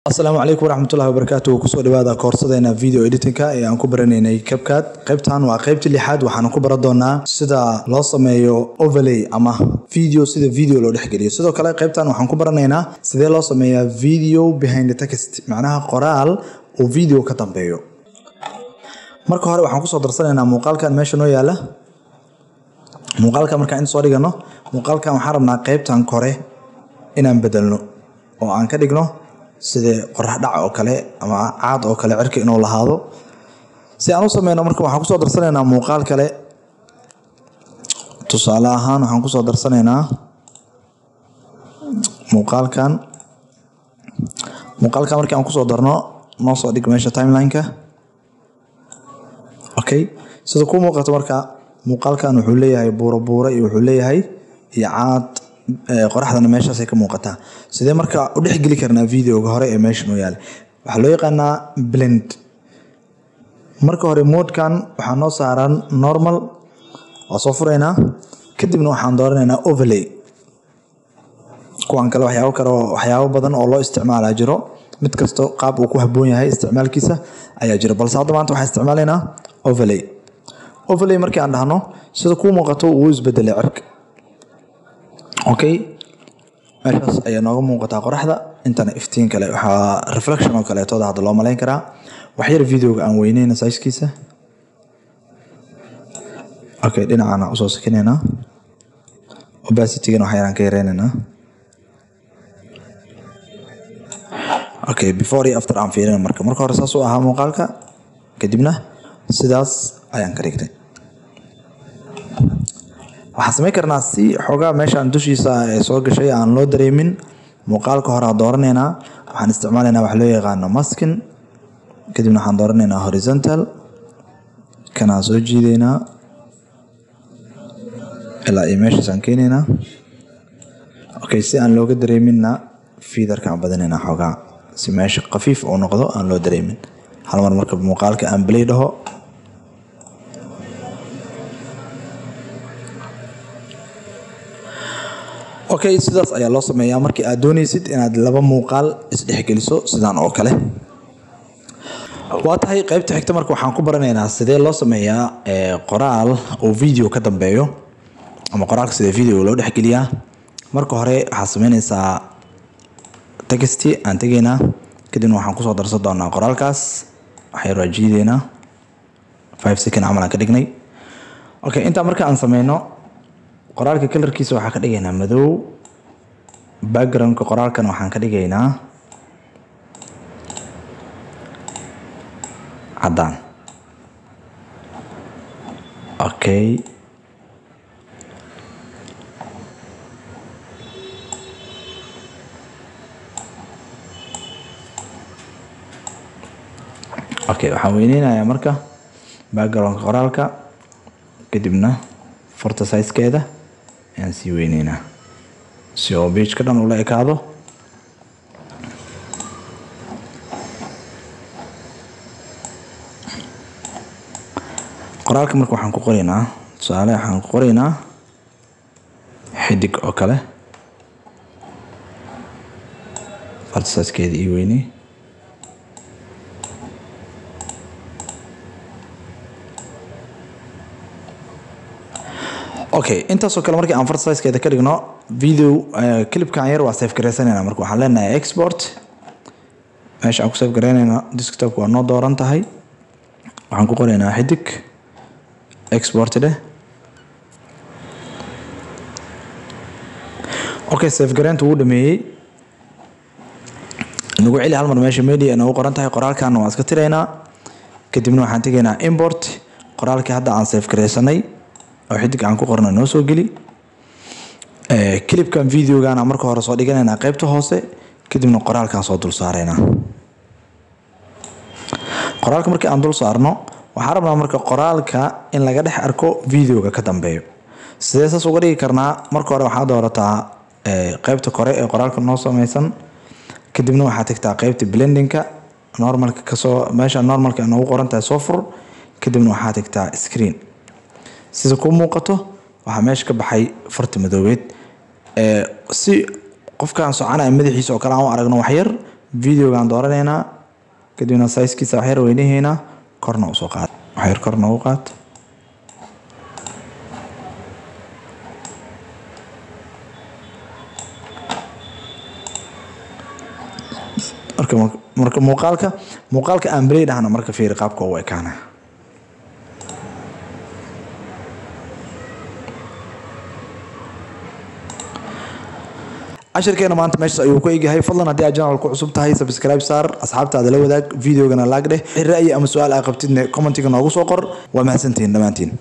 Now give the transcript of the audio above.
السلام عليكم ورحمة الله وبركاته كسو دوادا كورسدينا فيديو إديتنكا ee aan ku baranay CapCut qaybtan waa qaybtii lixaad waxaan ku baran doonaa sida loo sameeyo overlay ama video loo dhexgeliyo sidoo kale qaybtan waxaan ku baranaynaa sida loo sameeyo video behind the text macnaha qoraal oo video ka dambeeyo marka hore waxaan ku soo darsanaynaa muuqaalkan meesha noo yaala muuqaalka marka in soo dhigano muuqaalkan waxaan rabnaa qaybtan kore inaan bedelno oo aan ka dhigno sida qorax dhac oo kale ama caad oo kale cirka inuu lahaado si aan u sameeyno marka waxaan ku soo darsanaynaa muuqaal kale tusaale ahaan waxaan ku soo darsanaynaa muuqaalkan markii aan ku soo darno noo soo dhig meesha timeline-ka okay sida ku muuqato marka muuqaalkan wuxuu leeyahay buuro iyo wuxuu leeyahay caad qoraxdana meeshaas ay ka muuqataa sidee marka u dhexgeli karnaa videoga hore ee meesha noo yaala waxa loo yaqaanaa blend marka hore mode-kan waxa noo saaran normal oo soo fureynaa kadibna waxaan dooranaynaa overlay kuwan kale waxyaabo badan oo loo isticmaalaa jiro mid kasto qaab uu ku haboon yahay isticmaalkiisa ayaa jira balse hadda maanta waxaan isticmaalaynaa overlay markii aan dhahno sida ku muuqato uu isbedelay cirka okay meeshaas ayaa nooga muuqataa qoraxda intana iftiin kale waxa reflection oo kale tooda hadda loo maleyn karaa wax yar videoga aan weyneyna size-kiisa okay dhinacana u soo sakineynaa opacity-gana wax yaraan ka yareyneynaa okay before iyo after aan fiirino marka hore saas u ahaa muuqaalka kadibna sidaas ayaan ka dhignay waxaan sameyn karnaa si xogaa meeshaan dushiisa ee soo gashay aan loo dareemin muuqaalka hore aan dooraneynaa waxaan isticmaalaynaa wax loo yaqaano masking kadibna waxaan dooranaynaa horizontal kana soo jiideynaa ilaa iyo meeshaas aan keenaynaa okay si aan looga dareeminna feederka aan badinaynaa xogaa si meesha khafiif oo noqdo aan loo dareemin hal mar marka muuqaalka aan play dhaho okay sidaas ayaa loo sameeyaa markii aad doonaysid inaad laba muuqaal isdhexgeliso sidaan oo kale waa tahay qaybta xigta marka waxaan ku baranaynaa sidee loo sameeyaa qoraal oo video ka dambeeyo ama qoraalka sida video loo dhexgeliyaa marka hore waxaad sameynaysaa text aan tegaynaa kadibna waxaan ku soo darsan doonaa qoraalkaas waxay raajideena 5 second camal aan ka dhignay okay inta marka aan sameyno qoraalka colorkiisa waxaa ka dhigaynaa madow backgroundka qoraalkan waxaan ka dhigaynaa cadaan okay waxaan weyneynayaa marka backgroundka qoraalka kadibna forta size-keeda ayaan sii weyneynaa si oo page-ka dhan ula ekaado qoraalka marka waxaan ku qoraynaa tusaale waxaan ku qoraynaa xidig oo kale forta size-keeda ii weyney okay intaasoo kale markii aan farta size-keeda ka dhigno video clipkan yar waa save gareysanayna marka waxaan leenahay export meesha aan ku save gareynayna desktop waa noo dooran tahay waxaan ku qoraynaa xidig export dheh okay save gareynta wuu dhameeyey nagu celi hal mar meesha media nagu qoran tahay qoraalkan waa iska tiraynaa kadibna waxaan tegaynaa import qoraalkii hadda aan save gareysanay oo xidig aan ku qornay noo soo geli clipkan videogaana marka hore soo dhiganaynaa qaybta hoose kadibna qoraalkan soo dul saaraynaa qoraalka markii aan dul saarno waxaan rabnaa marka qoraalka in laga dhex arko videoga ka dambeeyo sidee saas uga dhigi karnaa marka hore waxaad doorataa qaybta kore ee qoraalka noo sameysan kadibna waxaad tagtaa qaybta blendingka normalka kasoo meesha normalka noogu qoran tahay soo fur kadibna waxaad tagtaa screen sida ku muuqato waxaa meesha ka baxay farta madoobeed si qofkaan soconaya madaxiisa oo kale aan u aragno wax yar videogan dooranayna kadibna size-kiisa wax yar weynahayna korna u soo qaad wax yar korna u qaad marka muuqaalka aan play dhahna marka fiir qaabka uu ekaana عشركينا ما أنت ماشي أيوة جاي فضلا هدي أجنال كل عصب تهاي سبسكرايب صار أصحاب تعال لو ذاك فيديو جنا لاقده الرأي أم سؤال عقبتني كومنتي كنا أقول صقر وما سنتين دمانتين